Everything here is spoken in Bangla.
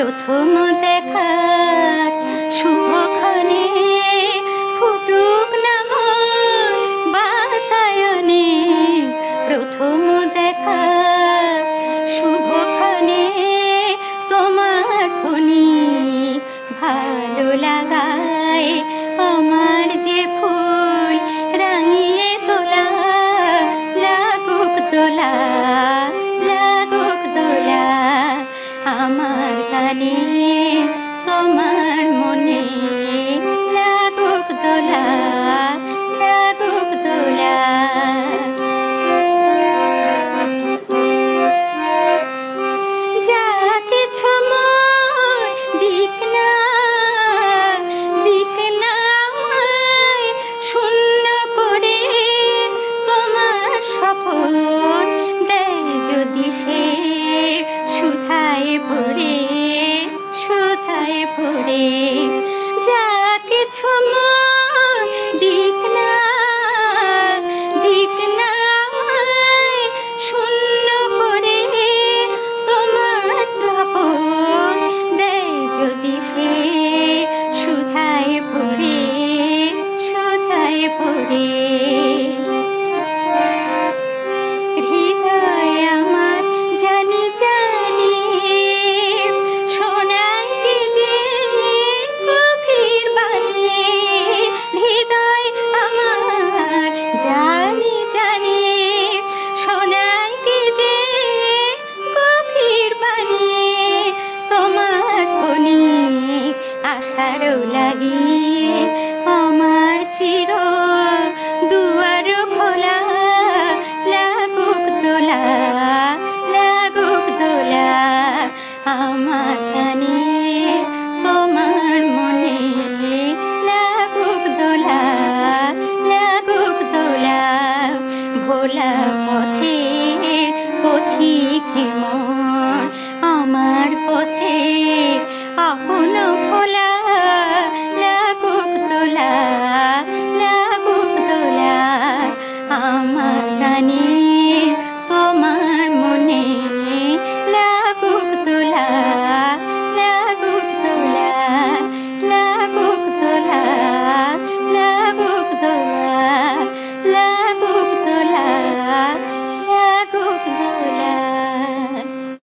প্রথম দেখার শুভক্ষণে ফুটুক না মোর বাতায়নে। প্রথম দেখার শুভক্ষণে তোমার ধ্বনি ভালো লাগায় আমার যে ফুল রাঙিয়ে তোলা। লাগুক দোলা, লাগুক দোলা আমার গানে তোমার মনে। লাগুক দোলা, লাগুক দোলা। যা কিছু মোর দিক না, দিক না আমায় শূন্য করে। তোমার স্বপন দেয় যদি সে সুধায় ভরে, সুধায় ভরে। যা কিছু মোর দিক না, দিক না আমায় শূন্য করে। তোমার তপন দেয় যদি সে সুধায় ভরে, সুধায় ভরে। হৃদয় আমার জানি জানি শোনায় কি যে গভীর বাণী। হৃদয় আমার জানি জানি শোনায় কি যে গভীর বাণী। তোমার ধ্বনি আশারও লাগি আমার চির দুয়ার খোলা। লাগুক দোলা, লাগুক দোলা আমার গানে তোমার মনে। লাগুক দোলা, লাগুক দোলা ভোলা পথে পথিক মন আমার পথে আপন